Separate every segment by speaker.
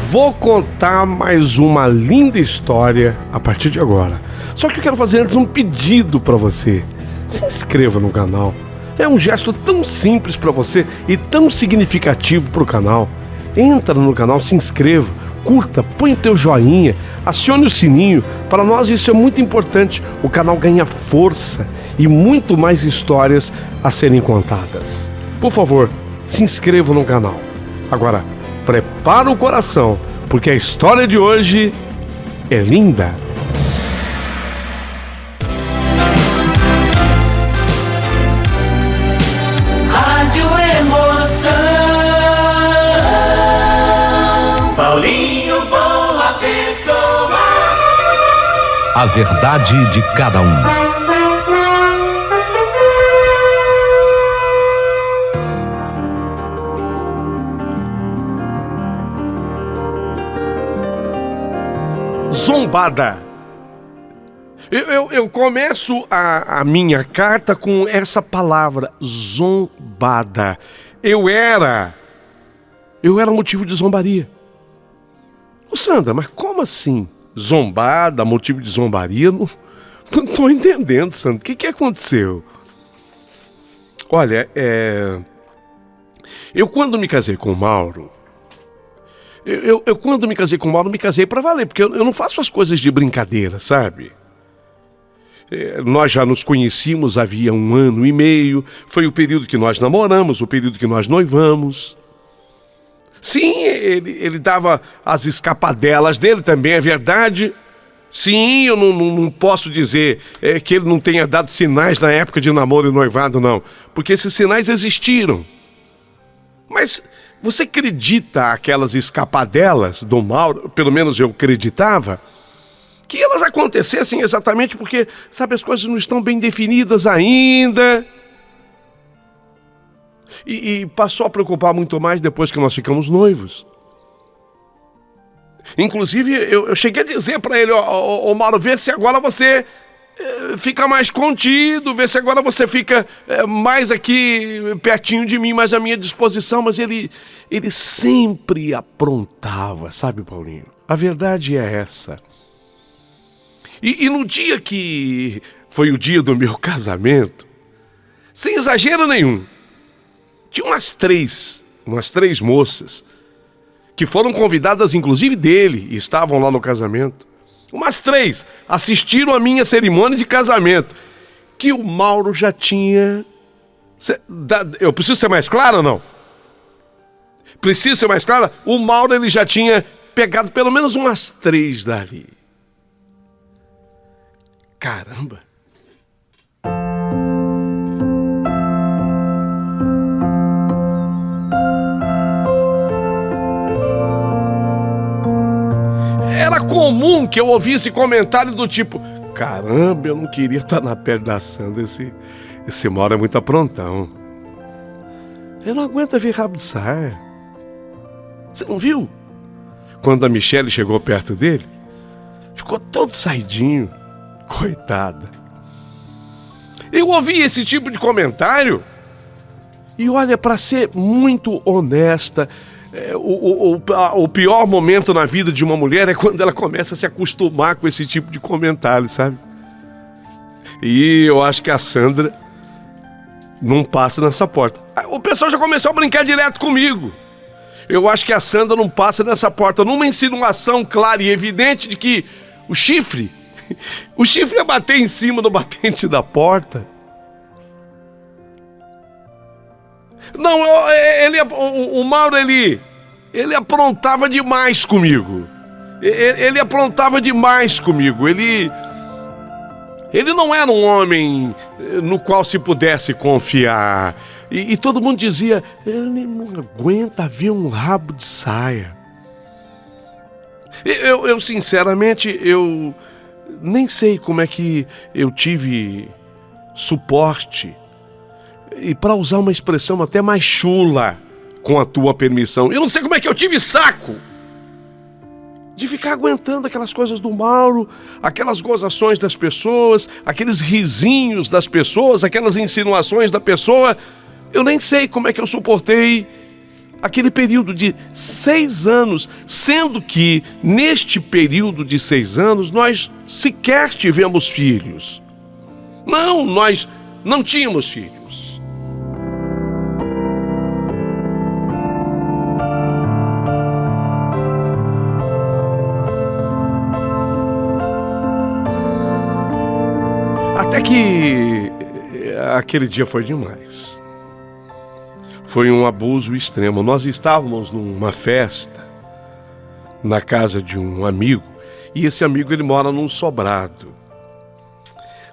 Speaker 1: Vou contar mais uma linda história a partir de agora. Só que eu quero fazer antes um pedido para você. Se inscreva no canal. É um gesto tão simples para você e tão significativo para o canal. Entra no canal, se inscreva, curta, põe o teu joinha, acione o sininho. Para nós isso é muito importante. O canal ganha força e muito mais histórias a serem contadas. Por favor, se inscreva no canal. Agora, prepara o coração, porque a história de hoje é linda.
Speaker 2: Rádio Emoção. Paulinho, boa pessoa.
Speaker 3: A verdade de cada um.
Speaker 1: Zombada. Eu começo a minha carta com essa palavra, zombada. Eu era motivo de zombaria. Ô Sandra, mas como assim? Zombada, motivo de zombaria? Não tô entendendo, Sandra. O que aconteceu? Olha, eu quando me casei com o Mauro, quando me casei com o Mauro, me casei pra valer, porque eu não faço as coisas de brincadeira, sabe? Nós já nos conhecíamos havia 1 ano e meio, foi o período que nós namoramos, o período que nós noivamos. Sim, ele dava as escapadelas dele, também é verdade. Sim, eu não posso dizer que ele não tenha dado sinais na época de namoro e noivado, não. Porque esses sinais existiram. Mas você acredita aquelas escapadelas do Mauro, pelo menos eu acreditava, que elas acontecessem exatamente porque, sabe, as coisas não estão bem definidas ainda. E passou a preocupar muito mais depois que nós ficamos noivos. Inclusive, eu cheguei a dizer para ele, ó, Mauro, vê se agora você fica mais contido, vê se agora você fica mais aqui pertinho de mim, mais à minha disposição. Mas ele sempre aprontava, sabe, Paulinho? A verdade é essa. E no dia que foi o dia do meu casamento, sem exagero nenhum, tinha umas três moças que foram convidadas, inclusive dele, e estavam lá no casamento. Umas 3 assistiram a minha cerimônia de casamento, que o Mauro já tinha... Eu preciso ser mais claro ou não? Preciso ser mais claro? O Mauro, ele já tinha pegado pelo menos umas 3 dali. Caramba! Era comum que eu ouvisse comentário do tipo: caramba, eu não queria estar na pele da Sandra, esse Mauro é muito aprontão. Eu não aguento ver rabo de saia. Você não viu? Quando a Michele chegou perto dele, ficou todo saidinho. Coitada. Eu ouvi esse tipo de comentário e olha, para ser muito honesta, o pior momento na vida de uma mulher é quando ela começa a se acostumar com esse tipo de comentário, sabe? E eu acho que a Sandra não passa nessa porta. O pessoal já começou a brincar direto comigo. Eu acho que a Sandra não passa nessa porta numa insinuação clara e evidente de que o chifre ia bater em cima do batente da porta. Não, o Mauro, ele aprontava demais comigo. Ele aprontava demais comigo. Ele não era um homem no qual se pudesse confiar. E todo mundo dizia: ele não aguenta ver um rabo de saia. Eu sinceramente, eu nem sei como é que eu tive suporte, e para usar uma expressão até mais chula, com a tua permissão, eu não sei como é que eu tive saco de ficar aguentando aquelas coisas do Mauro, aquelas gozações das pessoas, aqueles risinhos das pessoas, aquelas insinuações da pessoa. Eu nem sei como é que eu suportei aquele período de 6 anos, sendo que neste período de 6 anos nós sequer tivemos filhos. Não, nós não tínhamos filhos. Até que aquele dia foi demais. Foi um abuso extremo. Nós estávamos numa festa na casa de um amigo, e esse amigo ele mora num sobrado.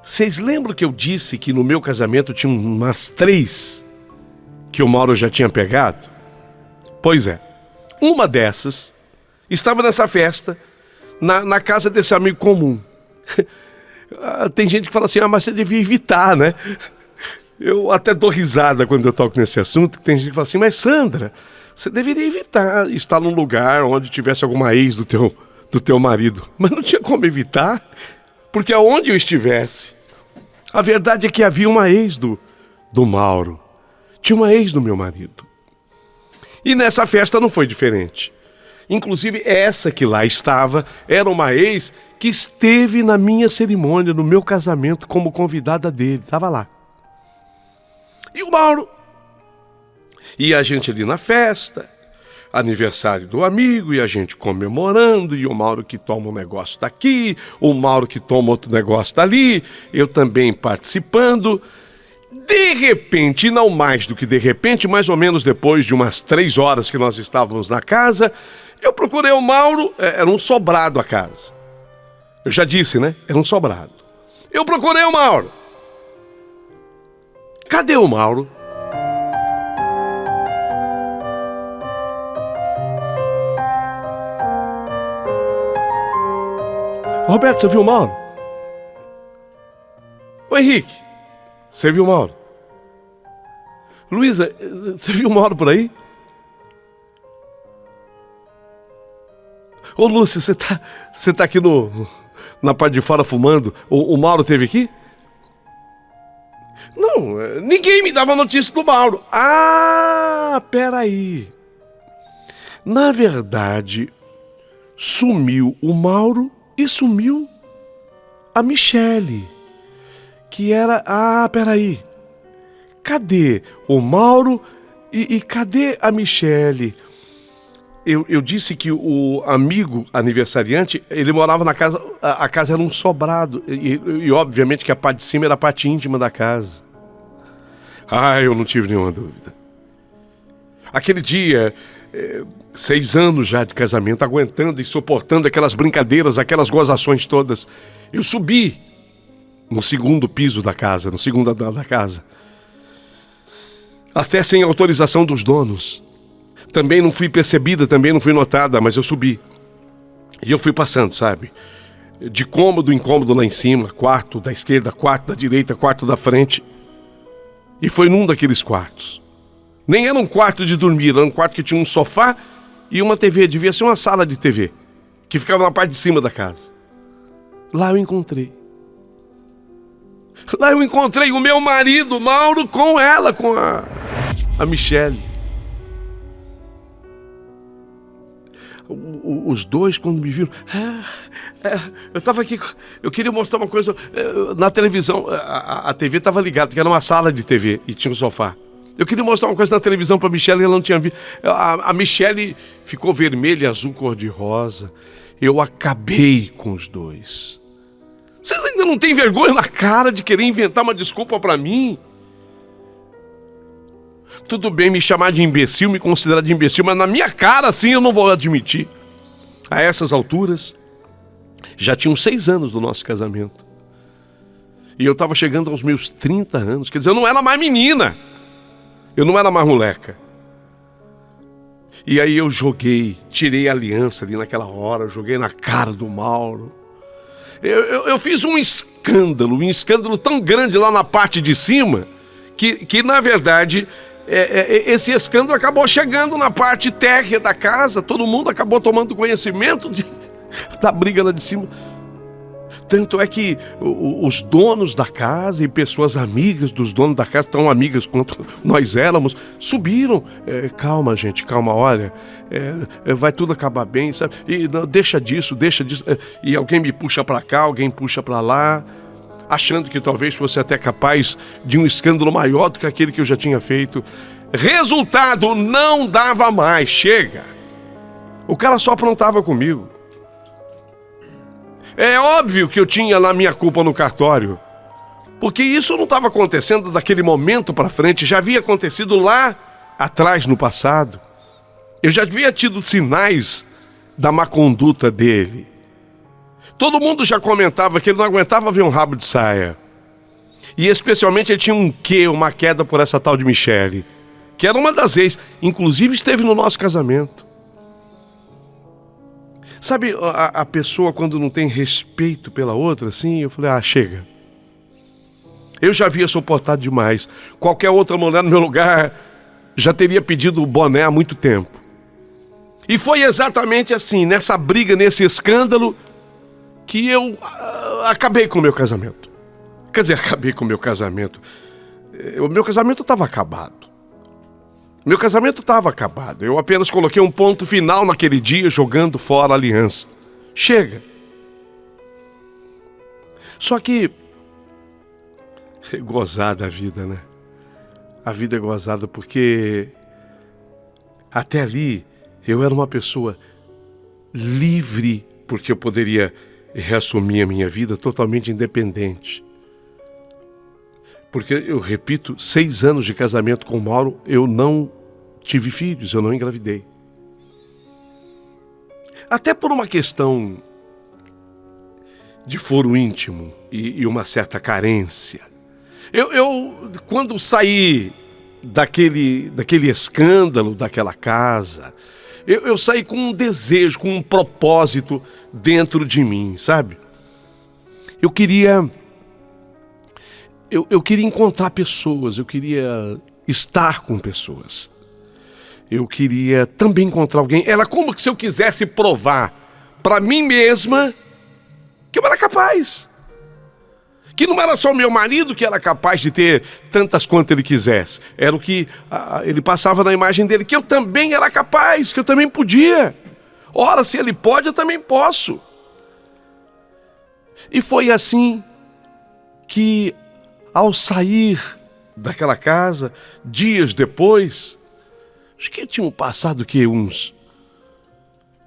Speaker 1: Vocês lembram que eu disse que no meu casamento tinha umas 3 que o Mauro já tinha pegado? Pois é, uma dessas estava nessa festa na casa desse amigo comum. Tem gente que fala assim, mas você devia evitar, né? Eu até dou risada quando eu toco nesse assunto, que tem gente que fala assim, mas Sandra, você deveria evitar estar num lugar onde tivesse alguma ex do teu marido. Mas não tinha como evitar, porque aonde eu estivesse, a verdade é que havia uma ex do Mauro. Tinha uma ex do meu marido. E nessa festa não foi diferente. Inclusive essa que lá estava, era uma ex que esteve na minha cerimônia, no meu casamento, como convidada dele, estava lá. E o Mauro, e a gente ali na festa, aniversário do amigo, e a gente comemorando, e o Mauro que toma um negócio daqui, o Mauro que toma outro negócio dali, eu também participando. De repente, não mais do que de repente, mais ou menos depois de umas 3 horas que nós estávamos na casa, eu procurei o Mauro, era um sobrado a casa. Eu já disse, né? Era um sobrado. Eu procurei o Mauro. Cadê o Mauro? Roberto, você viu o Mauro? Ô Henrique, você viu o Mauro? Luísa, você viu o Mauro por aí? Ô Lúcia, você tá aqui na parte de fora fumando? O Mauro esteve aqui? Não, ninguém me dava notícia do Mauro. Ah, peraí. Na verdade, sumiu o Mauro e sumiu a Michele. Que era... Ah, peraí. Cadê o Mauro e cadê a Michele? Eu disse que o amigo aniversariante, ele morava na casa, a casa era um sobrado, e obviamente que a parte de cima era a parte íntima da casa. Ah, eu não tive nenhuma dúvida. Aquele dia, 6 anos já de casamento, aguentando e suportando aquelas brincadeiras, aquelas gozações todas, eu subi no 2º piso da casa, no 2º andar da casa, até sem autorização dos donos. Também não fui percebida, também não fui notada, mas eu subi. E eu fui passando, sabe? De cômodo em cômodo lá em cima, quarto da esquerda, quarto da direita, quarto da frente. E foi num daqueles quartos. Nem era um quarto de dormir, era um quarto que tinha um sofá e uma TV, devia ser uma sala de TV, que ficava na parte de cima da casa. Lá eu encontrei. Lá eu encontrei o meu marido, Mauro, com ela, com a Michele. Os dois, quando me viram, eu estava aqui, eu queria mostrar uma coisa na televisão, a TV estava ligada, que era uma sala de TV e tinha um sofá. Eu queria mostrar uma coisa na televisão para a Michele e ela não tinha visto. A Michele ficou vermelha, azul, cor-de-rosa. Eu acabei com os dois. Vocês ainda não têm vergonha na cara de querer inventar uma desculpa para mim? Tudo bem me chamar de imbecil, me considerar de imbecil, mas na minha cara, assim, eu não vou admitir. A essas alturas, já tinham 6 anos do nosso casamento. E eu estava chegando aos meus 30 anos. Quer dizer, eu não era mais menina. Eu não era mais moleca. E aí eu tirei a aliança ali naquela hora, joguei na cara do Mauro. Eu fiz um escândalo tão grande lá na parte de cima, que na verdade... esse escândalo acabou chegando na parte térrea da casa. Todo mundo acabou tomando conhecimento da briga lá de cima. Tanto é que os donos da casa e pessoas amigas dos donos da casa, tão amigas quanto nós éramos, subiram. Calma, gente, calma, olha, vai tudo acabar bem, sabe? E não, deixa disso. E alguém me puxa para cá, alguém puxa para lá, achando que talvez fosse até capaz de um escândalo maior do que aquele que eu já tinha feito. Resultado, não dava mais, chega. O cara só aprontava comigo. É óbvio que eu tinha lá minha culpa no cartório, porque isso não estava acontecendo daquele momento para frente, já havia acontecido lá atrás no passado. Eu já havia tido sinais da má conduta dele. Todo mundo já comentava que ele não aguentava ver um rabo de saia. E especialmente ele tinha uma queda por essa tal de Michele, que era uma das ex, inclusive esteve no nosso casamento. Sabe, a pessoa quando não tem respeito pela outra, assim, eu falei, chega. Eu já havia suportado demais. Qualquer outra mulher no meu lugar já teria pedido o boné há muito tempo. E foi exatamente assim, nessa briga, nesse escândalo, que eu acabei com o meu casamento. Quer dizer, acabei com o meu casamento. O meu casamento estava acabado. Meu casamento estava acabado. Eu apenas coloquei um ponto final naquele dia, jogando fora a aliança. Chega. Só que é gozada a vida, né? A vida é gozada porque até ali eu era uma pessoa livre, porque eu poderia reassumir a minha vida totalmente independente. Porque, eu repito, 6 anos de casamento com o Mauro, eu não tive filhos, eu não engravidei. Até por uma questão de foro íntimo e uma certa carência. Eu quando saí daquele escândalo, daquela casa, eu saí com um desejo, com um propósito dentro de mim, sabe? Eu queria encontrar pessoas, eu queria estar com pessoas. Eu queria também encontrar alguém. Era como se eu quisesse provar para mim mesma que eu era capaz. Que não era só o meu marido que era capaz de ter tantas quanto ele quisesse. Era o que ele passava na imagem dele, que eu também era capaz, que eu também podia. Ora, se ele pode, eu também posso. E foi assim que, ao sair daquela casa, dias depois, acho que tinham passado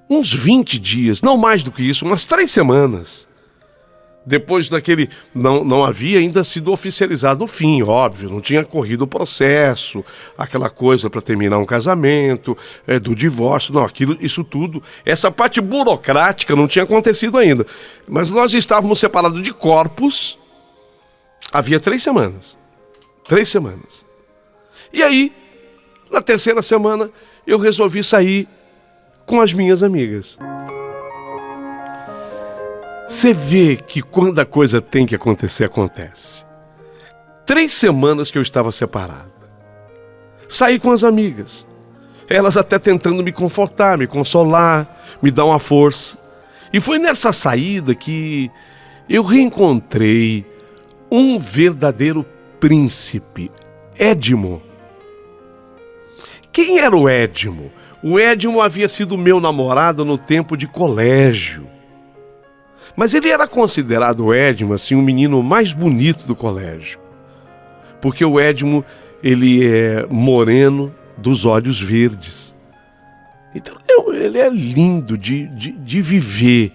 Speaker 1: uns 20 dias, não mais do que isso, umas 3 semanas. Depois daquele, não havia ainda sido oficializado o fim, óbvio, não tinha corrido o processo, aquela coisa para terminar um casamento, do divórcio, não, isso tudo, essa parte burocrática não tinha acontecido ainda. Mas nós estávamos separados de corpos, havia 3 semanas. 3 semanas. E aí, na 3ª semana, eu resolvi sair com as minhas amigas. Você vê que quando a coisa tem que acontecer, acontece. 3 semanas que eu estava separado. Saí com as amigas. Elas até tentando me confortar, me consolar, me dar uma força. E foi nessa saída que eu reencontrei um verdadeiro príncipe, Edmo. Quem era o Edmo? O Edmo havia sido meu namorado no tempo de colégio. Mas ele era considerado, o Edmo, assim, o menino mais bonito do colégio. Porque o Edmo, ele é moreno, dos olhos verdes. Então, ele é lindo de viver.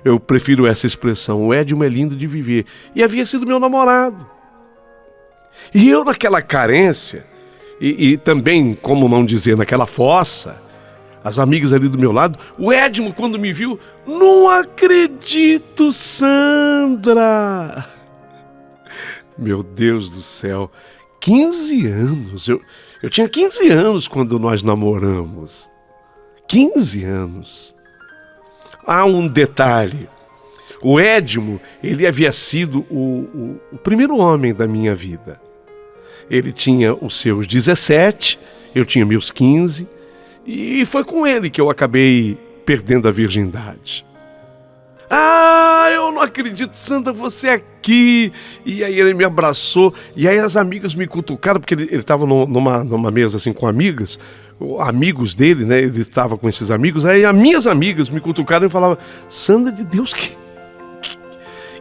Speaker 1: Eu prefiro essa expressão. O Edmo é lindo de viver. E havia sido meu namorado. E eu, naquela carência, e também, como não dizer, naquela fossa, as amigas ali do meu lado, o Edmo, quando me viu, não acredito, Sandra! Meu Deus do céu, 15 anos, eu tinha 15 anos quando nós namoramos, 15 anos. Há um detalhe, o Edmo, ele havia sido o primeiro homem da minha vida. Ele tinha os seus 17, eu tinha meus 15, e foi com ele que eu acabei perdendo a virgindade. Ah, eu não acredito, Sandra, você aqui. E aí ele me abraçou. E aí as amigas me cutucaram, porque ele estava numa mesa assim com amigas, amigos dele, né? Ele estava com esses amigos. Aí as minhas amigas me cutucaram e falavam: Sandra de Deus,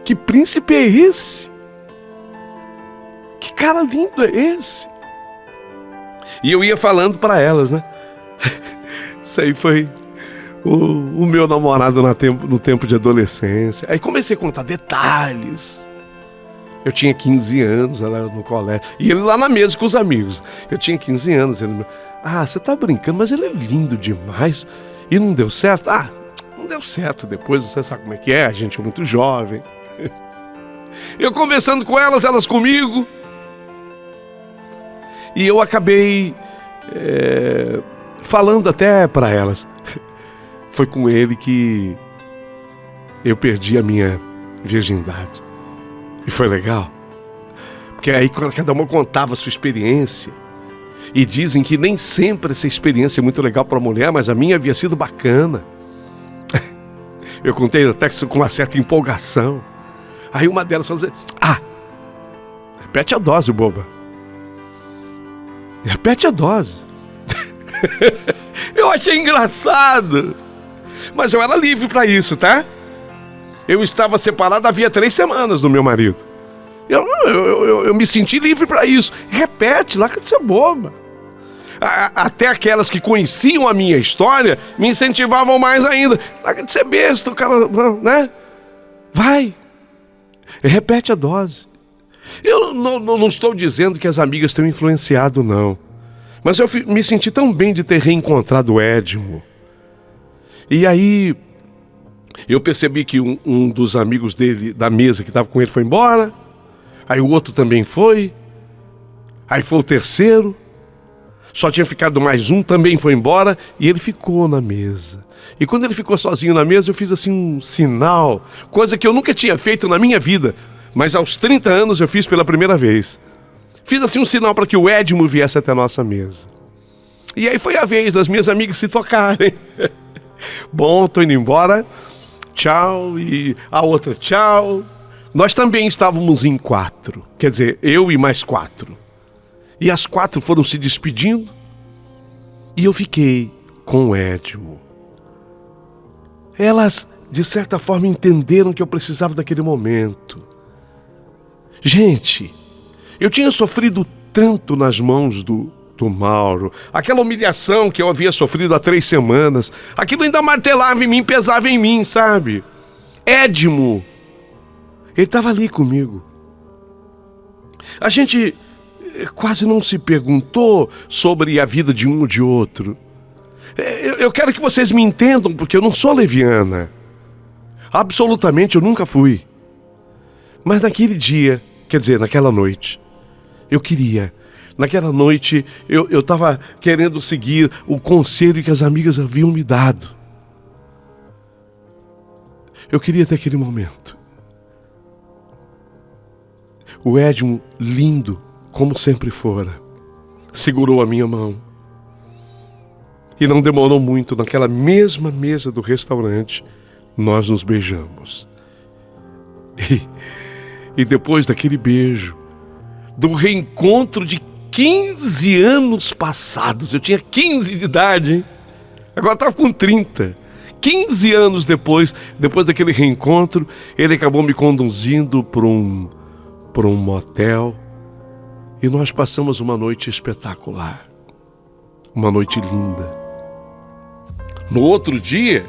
Speaker 1: que príncipe é esse? Que cara lindo é esse? E eu ia falando para elas, né? Isso aí foi o meu namorado no tempo de adolescência. Aí comecei a contar detalhes. Eu tinha 15 anos, ela no colégio. E ele lá na mesa com os amigos. Eu tinha 15 anos. Ele: ah, você tá brincando, mas ele é lindo demais. E não deu certo? Ah, não deu certo depois, você sabe como é que é, a gente é muito jovem. Eu conversando com elas, elas comigo. E eu acabei falando até para elas. Foi com ele que eu perdi a minha virgindade. E foi legal. Porque aí cada uma contava a sua experiência. E dizem que nem sempre essa experiência é muito legal para a mulher, mas a minha havia sido bacana. Eu contei até com uma certa empolgação. Aí uma delas falou assim: ah, repete a dose, boba. Repete a dose. Eu achei engraçado. Mas eu era livre para isso, tá? Eu estava separado havia 3 semanas do meu marido. Eu me senti livre para isso. Repete, larga de ser boba. Até aquelas que conheciam a minha história me incentivavam mais ainda. Larga de ser besta, o cara, né? Vai. Repete a dose. Eu não estou dizendo que as amigas tenham influenciado, não. Mas eu me senti tão bem de ter reencontrado o Edmo. E aí, eu percebi que um dos amigos dele, da mesa que estava com ele, foi embora. Aí o outro também foi. Aí foi o terceiro. Só tinha ficado mais um, também foi embora. E ele ficou na mesa. E quando ele ficou sozinho na mesa, eu fiz assim um sinal. Coisa que eu nunca tinha feito na minha vida. Mas aos 30 anos eu fiz pela primeira vez. Fiz assim um sinal para que o Edmo viesse até a nossa mesa. E aí foi a vez das minhas amigas se tocarem. Bom, tô indo embora. Tchau. E a outra, tchau. Nós também estávamos em 4. Quer dizer, eu e mais 4. E as 4 foram se despedindo. E eu fiquei com o Edmo. Elas, de certa forma, entenderam que eu precisava daquele momento. Gente, eu tinha sofrido tanto nas mãos do Mauro. Aquela humilhação que eu havia sofrido há 3 semanas. Aquilo ainda martelava em mim, pesava em mim, sabe? Edmo, ele estava ali comigo. A gente quase não se perguntou sobre a vida de um ou de outro. Eu quero que vocês me entendam, porque eu não sou leviana. Absolutamente, eu nunca fui. Mas naquele dia, quer dizer, naquela noite, eu queria. Naquela noite, eu estava querendo seguir o conselho que as amigas haviam me dado. Eu queria ter aquele momento. O Edmo, lindo, como sempre fora, segurou a minha mão. E não demorou muito, naquela mesma mesa do restaurante, nós nos beijamos. E depois daquele beijo, do reencontro de 15 anos passados, eu tinha 15 de idade, hein? Agora estava com 30. 15 anos depois daquele reencontro, ele acabou me conduzindo para um motel e nós passamos uma noite espetacular, uma noite linda. No outro dia,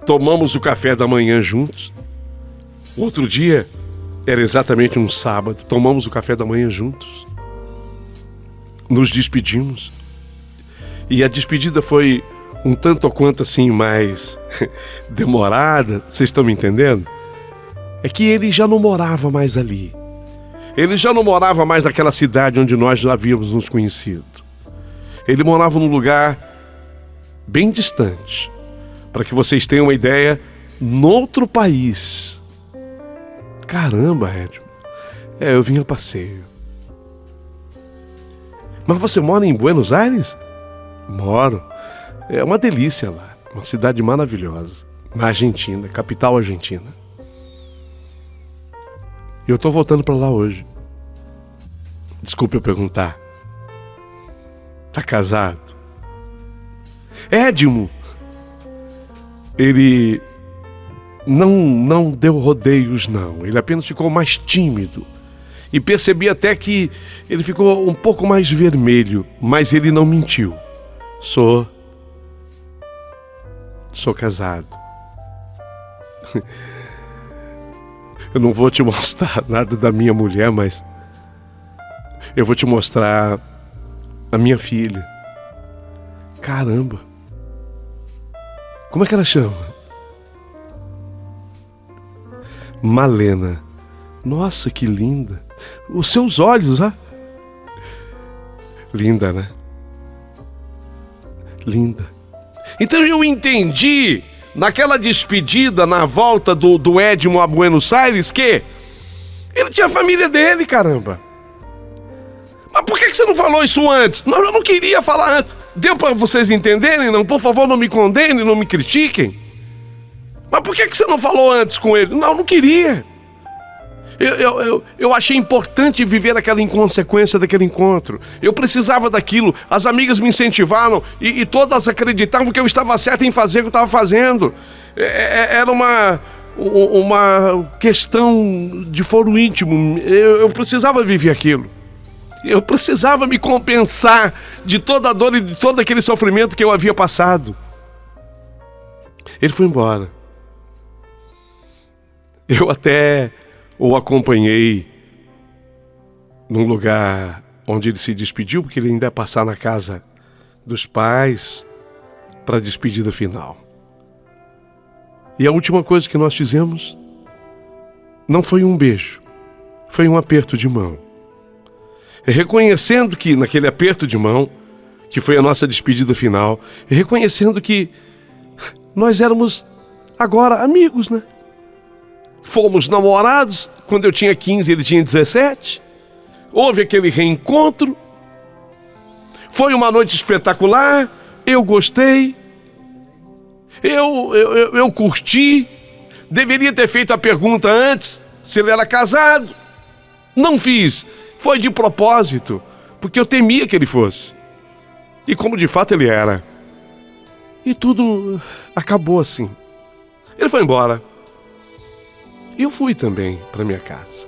Speaker 1: tomamos o café da manhã juntos. Outro dia, era exatamente um sábado, tomamos o café da manhã juntos. Nos despedimos. E a despedida foi um tanto ou quanto assim mais demorada, vocês estão me entendendo? É que ele já não morava mais ali. Ele já não morava mais naquela cidade onde nós já havíamos nos conhecido. Ele morava num lugar bem distante. Para que vocês tenham uma ideia, noutro país. Caramba, Edmo. Eu vim a passeio. Mas você mora em Buenos Aires? Moro. É uma delícia lá. Uma cidade maravilhosa. na Argentina, capital argentina. E eu tô voltando para lá hoje. Desculpe eu perguntar. Tá casado? Edmo, ele não deu rodeios, não. Ele apenas ficou mais tímido. E percebi até que ele ficou um pouco mais vermelho, mas ele não mentiu. Sou casado. Eu não vou te mostrar nada da minha mulher, mas eu vou te mostrar a minha filha. Caramba! Como é que ela chama? Malena. Nossa, que linda! Os seus olhos, ah? Linda, né? Linda. Então eu entendi, naquela despedida, na volta do Edmo a Buenos Aires, que ele tinha a família dele, caramba. Mas por que você não falou isso antes? Não, eu não queria falar antes. Deu pra vocês entenderem? Não, por favor, não me condenem, não me critiquem. Mas por que você não falou antes com ele? Não, eu não queria. Eu achei importante viver aquela inconsequência daquele encontro. Eu precisava daquilo. As amigas me incentivaram e todas acreditavam que eu estava certo em fazer o que eu estava fazendo. Era uma questão de foro íntimo. Eu precisava viver aquilo. Eu precisava me compensar de toda a dor e de todo aquele sofrimento que eu havia passado. Ele foi embora. Eu até o acompanhei num lugar onde ele se despediu, porque ele ainda ia passar na casa dos pais para a despedida final. E a última coisa que nós fizemos não foi um beijo, foi um aperto de mão. Reconhecendo que naquele aperto de mão, que foi a nossa despedida final, reconhecendo que nós éramos agora amigos, né? Fomos namorados, quando eu tinha 15 ele tinha 17. Houve aquele reencontro. Foi uma noite espetacular. Eu gostei. Eu curti. Deveria ter feito a pergunta antes, se ele era casado. Não fiz. Foi de propósito, porque eu temia que ele fosse. E como de fato ele era. E tudo acabou assim. Ele foi embora. E eu fui também para minha casa.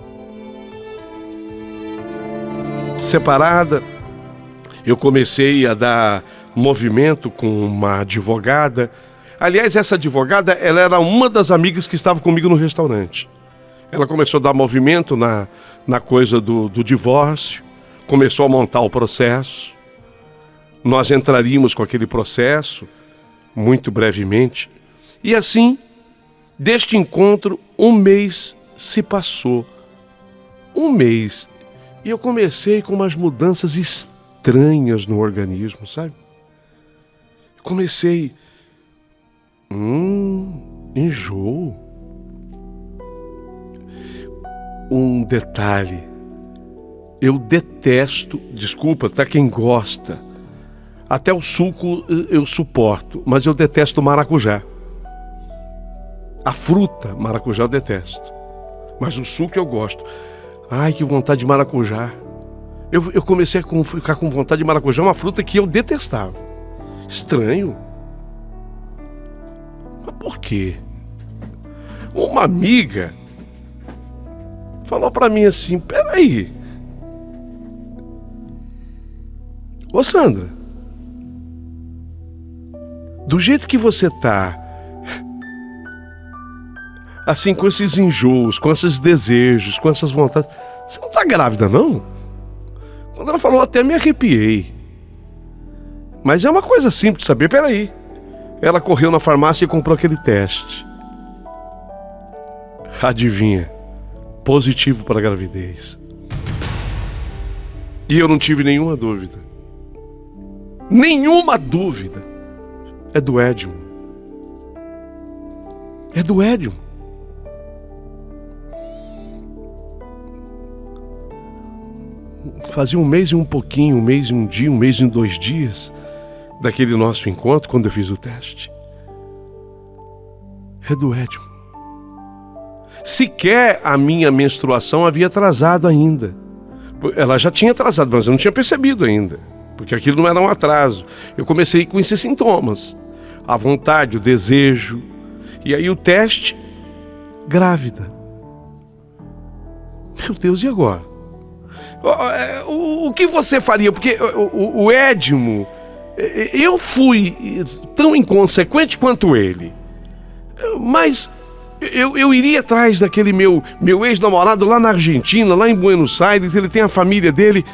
Speaker 1: Separada, eu comecei a dar movimento com uma advogada. Aliás, essa advogada, ela era uma das amigas que estava comigo no restaurante. Ela começou a dar movimento na coisa do divórcio, começou a montar o processo. Nós entraríamos com aquele processo, muito brevemente. E assim, deste encontro, um mês se passou. Um mês. E eu comecei com umas mudanças estranhas no organismo, sabe? Comecei... enjoo. Um detalhe. Eu detesto, desculpa, tá quem gosta. Até o suco eu suporto, mas eu detesto maracujá. A fruta, maracujá, eu detesto. Mas o suco eu gosto. Ai, que vontade de maracujá. Eu comecei a ficar com vontade de maracujá, uma fruta que eu detestava. Estranho. Mas por quê? Uma amiga falou pra mim assim, peraí. Ô Sandra, do jeito que você tá, assim, com esses enjoos, com esses desejos, com essas vontades, você não tá grávida, não? Quando ela falou, até me arrepiei. Mas é uma coisa simples de saber, peraí. Ela correu na farmácia e comprou aquele teste. Adivinha? Positivo para a gravidez. E eu não tive nenhuma dúvida. Nenhuma dúvida. É do Edmo. É do Edmo. Fazia um mês e um pouquinho, um mês e um dia, um mês e 2 dias daquele nosso encontro, quando eu fiz o teste. É do Edmo. Sequer a minha menstruação havia atrasado ainda. Ela já tinha atrasado, mas eu não tinha percebido ainda, porque aquilo não era um atraso. Eu comecei com esses sintomas: a vontade, o desejo, e aí o teste, grávida. Meu Deus, e agora? O que você faria? Porque o Edmo, eu fui tão inconsequente quanto ele, mas eu iria atrás daquele meu ex-namorado lá na Argentina, lá em Buenos Aires. Ele tem a família dele.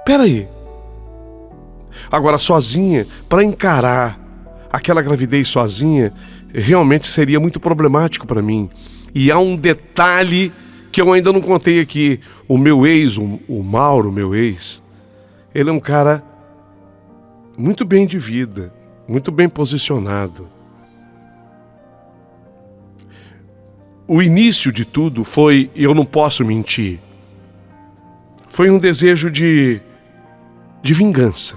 Speaker 1: Peraí. Agora, sozinha, para encarar aquela gravidez sozinha, realmente seria muito problemático para mim. E há um detalhe que eu ainda não contei aqui. O meu ex, o Mauro, meu ex, ele é um cara muito bem de vida, muito bem posicionado. O início de tudo foi, eu não posso mentir, foi um desejo de vingança.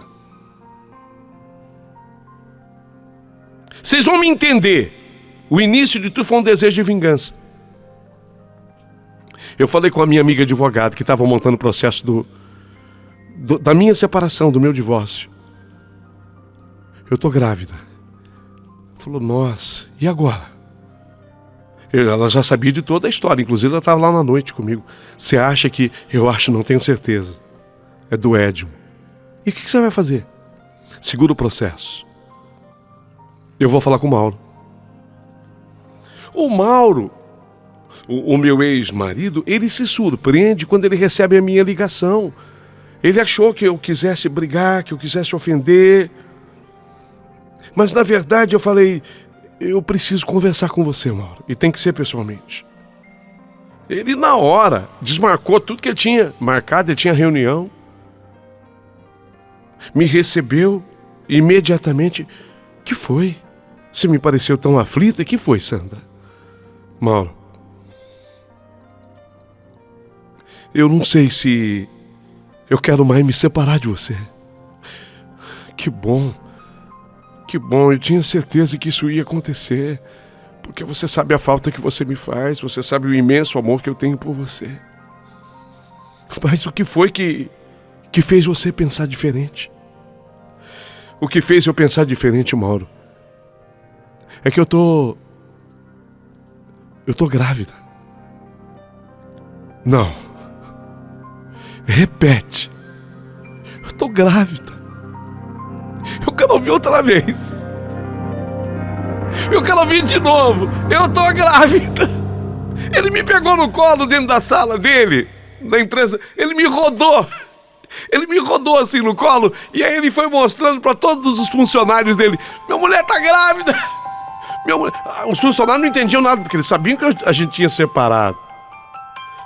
Speaker 1: Vocês vão me entender. O início de tudo foi um desejo de vingança. Eu falei com a minha amiga advogada que estava montando o processo da minha separação, do meu divórcio. Eu tô grávida. Falou, nossa, e agora? Ela já sabia de toda a história, inclusive ela estava lá na noite comigo. Você acha que... Eu acho, não tenho certeza. É do Edmo. E o que você vai fazer? Segura o processo. Eu vou falar com o Mauro. O Mauro, o meu ex-marido, ele se surpreende quando ele recebe a minha ligação. Ele achou que eu quisesse brigar, que eu quisesse ofender. Mas na verdade eu falei... Eu preciso conversar com você, Mauro. E tem que ser pessoalmente. Ele, na hora, desmarcou tudo que ele tinha marcado. Ele tinha reunião. Me recebeu imediatamente. Que foi? Você me pareceu tão aflita. Que foi, Sandra? Mauro, eu não sei se eu quero mais me separar de você. Que bom. Que bom, eu tinha certeza que isso ia acontecer, porque você sabe a falta que você me faz, você sabe o imenso amor que eu tenho por você. Mas o que foi que fez você pensar diferente? O que fez eu pensar diferente, Mauro, é que eu tô grávida. Não. Repete. Eu tô grávida. Eu quero ouvir outra vez. Eu quero ouvir de novo. Eu tô grávida. Ele me pegou no colo dentro da sala dele, da empresa. Ele me rodou. Ele me rodou assim no colo. E aí ele foi mostrando para todos os funcionários dele: minha mulher tá grávida. Os funcionários não entendiam nada, porque eles sabiam que a gente tinha separado.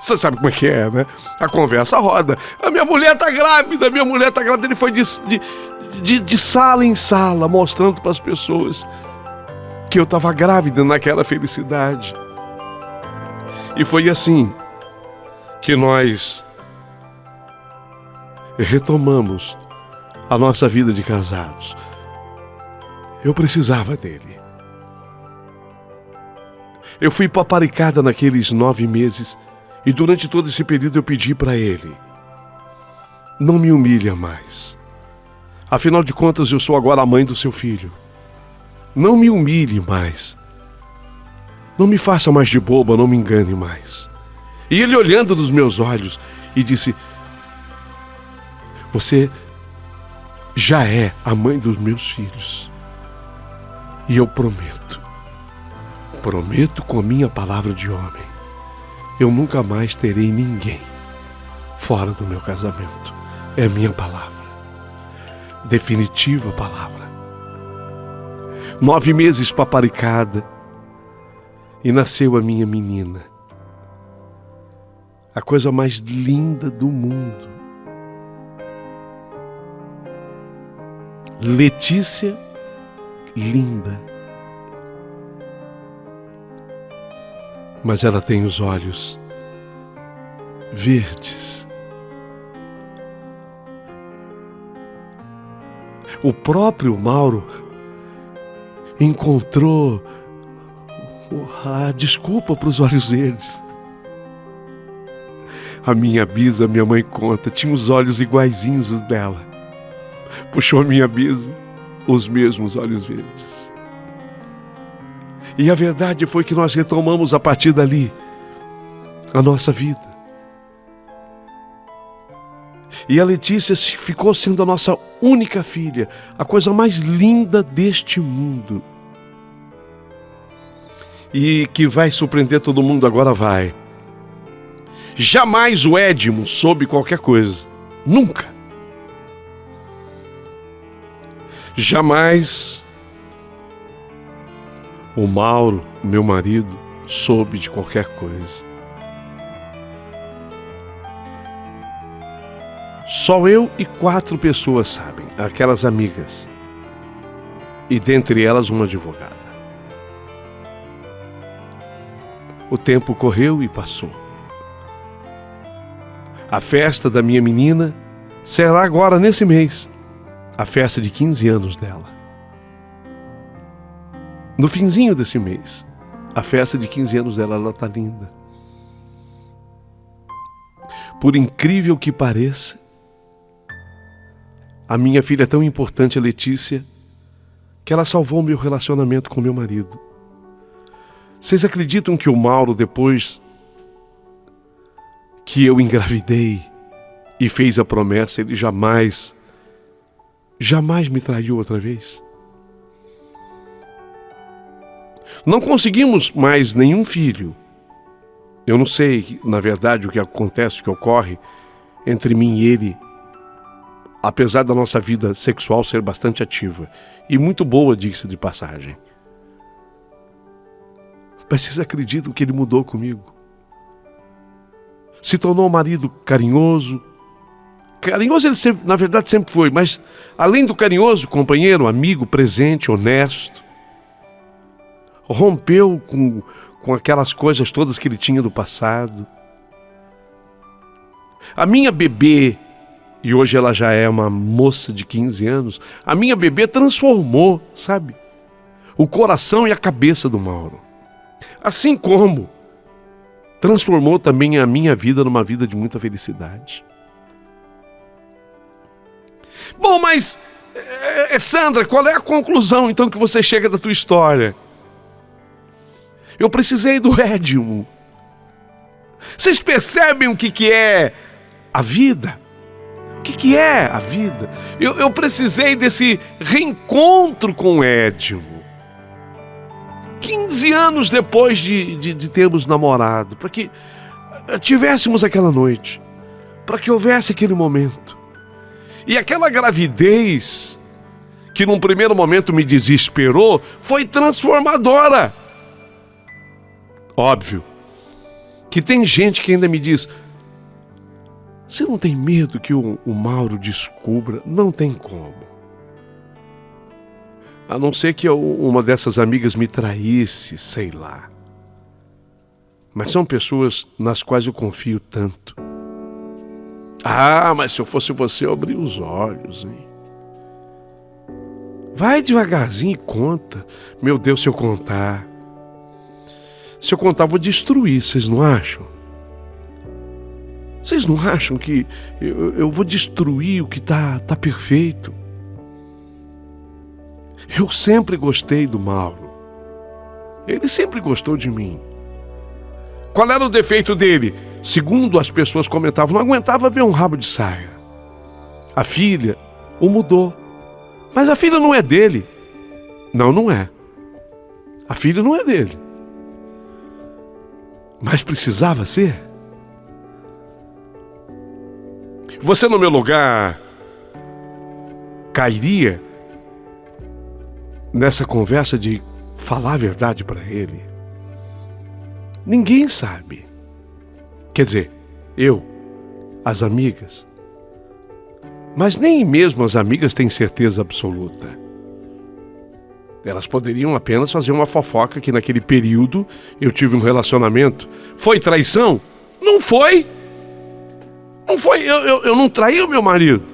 Speaker 1: Você sabe como é que é, né? A conversa roda. A minha mulher tá grávida, minha mulher tá grávida. Ele foi de sala em sala, mostrando para as pessoas que eu estava grávida naquela felicidade. E foi assim que nós retomamos a nossa vida de casados. Eu precisava dele. Eu fui paparicada naqueles 9 meses e durante todo esse período eu pedi para ele: não me humilha mais. Afinal de contas, eu sou agora a mãe do seu filho. Não me humilhe mais. Não me faça mais de boba, não me engane mais. E ele, olhando nos meus olhos, e disse: você já é a mãe dos meus filhos. E eu prometo com a minha palavra de homem, eu nunca mais terei ninguém fora do meu casamento. É minha palavra. Definitiva palavra. 9 meses paparicada e nasceu a minha menina. A coisa mais linda do mundo. Letícia, linda. Mas ela tem os olhos verdes. O próprio Mauro encontrou desculpa para os olhos verdes. A minha bisa, minha mãe conta, tinha os olhos iguaizinhos os dela. Puxou a minha bisa, os mesmos olhos verdes. E a verdade foi que nós retomamos a partir dali a nossa vida. E a Letícia ficou sendo a nossa única filha, a coisa mais linda deste mundo. E que vai surpreender todo mundo agora, vai. Jamais o Edmo soube qualquer coisa. Nunca. Jamais o Mauro, meu marido, soube de qualquer coisa. Só eu e 4 pessoas sabem, aquelas amigas. E dentre elas uma advogada. O tempo correu e passou. A festa da minha menina será agora nesse mês. A festa de 15 anos dela. No finzinho desse mês. A festa de 15 anos dela, ela está linda. Por incrível que pareça, a minha filha é tão importante, a Letícia, que ela salvou meu relacionamento com meu marido. Vocês acreditam que o Mauro, depois que eu engravidei e fez a promessa, ele jamais me traiu outra vez? Não conseguimos mais nenhum filho. Eu não sei, na verdade, o que acontece, o que ocorre entre mim e ele, apesar da nossa vida sexual ser bastante ativa e muito boa, diga-se de passagem. Mas vocês acreditam que ele mudou comigo? Se tornou um marido carinhoso. Carinhoso ele sempre, na verdade sempre foi, mas além do carinhoso, companheiro, amigo, presente, honesto. Rompeu com aquelas coisas todas que ele tinha do passado. A minha bebê, e hoje ela já é uma moça de 15 anos, a minha bebê transformou, sabe, o coração e a cabeça do Mauro. Assim como transformou também a minha vida numa vida de muita felicidade. Bom, mas, Sandra, qual é a conclusão então que você chega da tua história? Eu precisei do Edmo. Vocês percebem o que é a vida? O que é a vida? Eu precisei desse reencontro com o Edmo. 15 anos depois de termos namorado, para que tivéssemos aquela noite, para que houvesse aquele momento. E aquela gravidez, que num primeiro momento me desesperou, foi transformadora. Óbvio que tem gente que ainda me diz: você não tem medo que o Mauro descubra? Não tem como. A não ser que uma dessas amigas me traísse, sei lá. Mas são pessoas nas quais eu confio tanto. Ah, mas se eu fosse você, eu abria os olhos, hein? Vai devagarzinho e conta. Meu Deus, se eu contar, eu vou destruir, vocês não acham? Vocês não acham que eu vou destruir o que tá perfeito? Eu sempre gostei do Mauro. Ele sempre gostou de mim. Qual era o defeito dele? Segundo as pessoas comentavam, não aguentava ver um rabo de saia. A filha o mudou. Mas a filha não é dele. Não é. A filha não é dele. Mas precisava ser. Você no meu lugar cairia nessa conversa de falar a verdade para ele? Ninguém sabe. Quer dizer, eu, as amigas. Mas nem mesmo as amigas têm certeza absoluta. Elas poderiam apenas fazer uma fofoca que naquele período eu tive um relacionamento. Foi traição? Não foi. Não foi. Eu não traí o meu marido.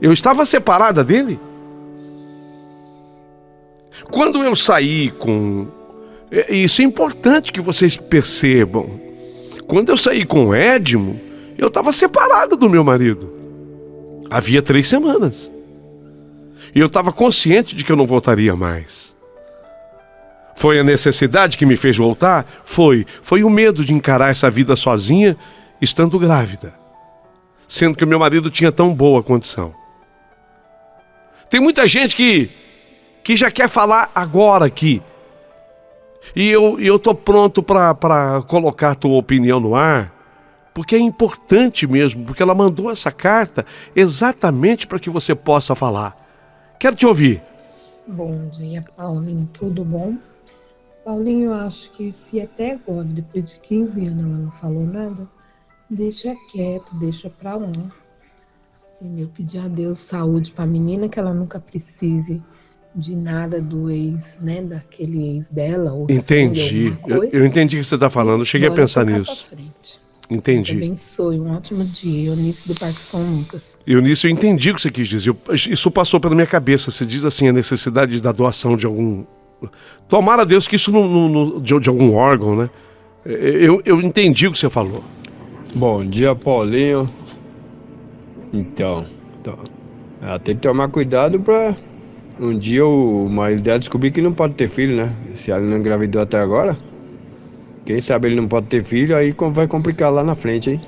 Speaker 1: Eu estava separada dele. Quando eu saí com E isso é importante que vocês percebam. Quando eu saí com o Edmo, eu estava separado do meu marido. Havia 3 semanas. E eu estava consciente de que eu não voltaria mais. Foi a necessidade que me fez voltar? Foi o medo de encarar essa vida sozinha, estando grávida. Sendo que o meu marido tinha tão boa condição. Tem muita gente que já quer falar agora aqui. E eu tô pronto para colocar a tua opinião no ar, porque é importante mesmo, porque ela mandou essa carta exatamente para que você possa falar. Quero te ouvir.
Speaker 4: Bom dia, Paulinho, tudo bom? Paulinho, eu acho que se até agora, depois de 15 anos, ela não falou nada, deixa quieto, deixa pra lá. Eu pedi a Deus saúde pra menina, que ela nunca precise de nada do ex, né, daquele ex dela. Ou
Speaker 1: entendi, eu entendi o que você está falando, eu cheguei a pensar nisso. Entendi.
Speaker 4: Deus abençoe, um ótimo dia, Eunice do Parque São Lucas.
Speaker 1: Eunice, eu entendi o que você quis dizer, isso passou pela minha cabeça, você diz assim, a necessidade da doação de algum... Tomara a Deus que isso de algum órgão, né? Eu entendi o que você falou.
Speaker 5: Bom dia, Paulinho. Então, ela tem que tomar cuidado pra um dia o marido dela descobrir que não pode ter filho, né? Se ela não engravidou até agora, quem sabe ele não pode ter filho, aí vai complicar lá na frente, hein?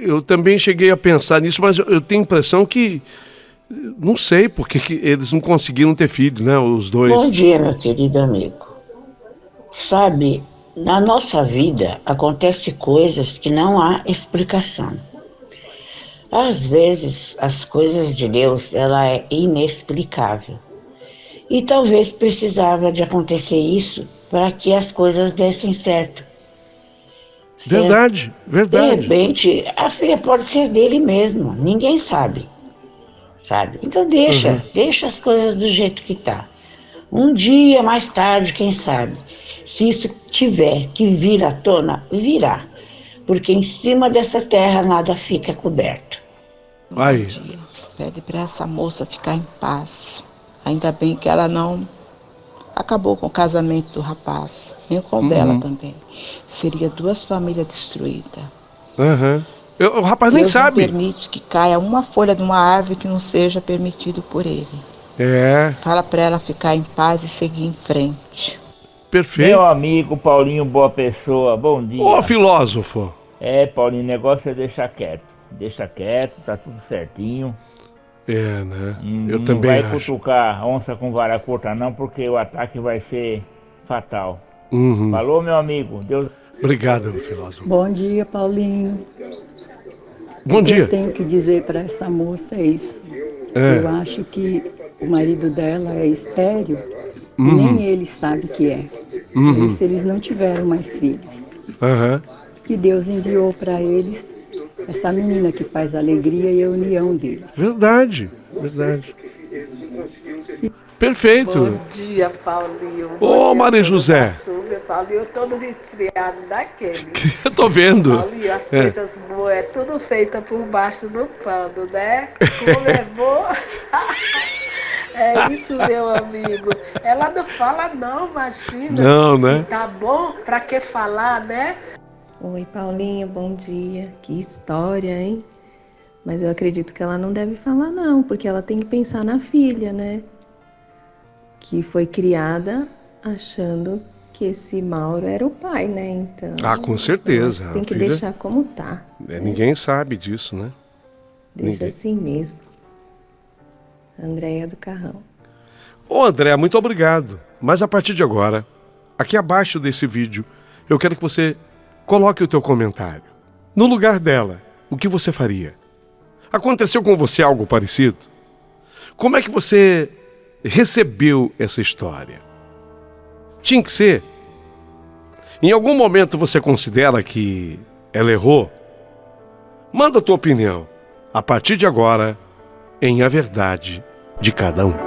Speaker 1: Eu também cheguei a pensar nisso, mas eu tenho a impressão que... Não sei porque que eles não conseguiram ter filho, né? Os dois.
Speaker 6: Bom dia, meu querido amigo. Sabe, na nossa vida acontecem coisas que não há explicação. Às vezes, as coisas de Deus, ela é inexplicável. E talvez precisava de acontecer isso para que as coisas dessem certo.
Speaker 1: Verdade.
Speaker 6: De repente, a filha pode ser dele mesmo, ninguém sabe. Então deixa as coisas do jeito que tá. Um dia mais tarde, quem sabe, se isso tiver que vir à tona, virá. Porque em cima dessa terra nada fica coberto.
Speaker 7: Bom dia. Pede para essa moça ficar em paz. Ainda bem que ela não acabou com o casamento do rapaz, nem com o dela também. Seria 2 famílias destruídas.
Speaker 1: O rapaz nem sabe.
Speaker 7: Deus não permite que caia uma folha de uma árvore que não seja permitido por ele. Fala para ela ficar em paz e seguir em frente.
Speaker 1: Perfeito.
Speaker 8: Meu amigo Paulinho Boa Pessoa, bom dia.
Speaker 1: Ô, filósofo.
Speaker 8: Paulinho, o negócio é deixar quieto. Deixa quieto, tá tudo certinho.
Speaker 1: Né? Eu também acho.
Speaker 8: Não vai cutucar onça com vara curta não, porque o ataque vai ser fatal. Falou, meu amigo. Deus...
Speaker 1: Obrigado, filósofo.
Speaker 9: Bom dia, Paulinho.
Speaker 1: Bom dia.
Speaker 9: O que eu tenho que dizer para essa moça é isso. Eu acho que o marido dela é estéril e nem ele sabe que é. Por isso eles não tiveram mais filhos. E Deus enviou para eles essa menina que faz a alegria e a união deles.
Speaker 1: Verdade. Perfeito.
Speaker 10: Bom dia, Paulinho.
Speaker 1: Ô, Maria José.
Speaker 10: Paulinho, eu todo resfriado daquele.
Speaker 1: Eu tô vendo.
Speaker 10: Paulinho, as coisas boas é tudo feita por baixo do pano, né? Como é bom. É isso, meu amigo. Ela não fala não, imagina.
Speaker 1: Não, né?
Speaker 10: Se tá bom, pra que falar, né?
Speaker 11: Oi, Paulinho, bom dia. Que história, hein? Mas eu acredito que ela não deve falar não, porque ela tem que pensar na filha, né? Que foi criada achando que esse Mauro era o pai, né? Então.
Speaker 1: Com certeza.
Speaker 11: Tem que deixar como tá.
Speaker 1: Ninguém sabe disso, né?
Speaker 11: Deixa assim mesmo. Andréia do Carrão.
Speaker 1: Ô, André, muito obrigado. Mas a partir de agora, aqui abaixo desse vídeo, eu quero que você coloque o teu comentário. No lugar dela, o que você faria? Aconteceu com você algo parecido? Como é que você recebeu essa história? Tinha que ser? Em algum momento você considera que ela errou? Manda a tua opinião. A partir de agora, em A Verdade de Cada Um.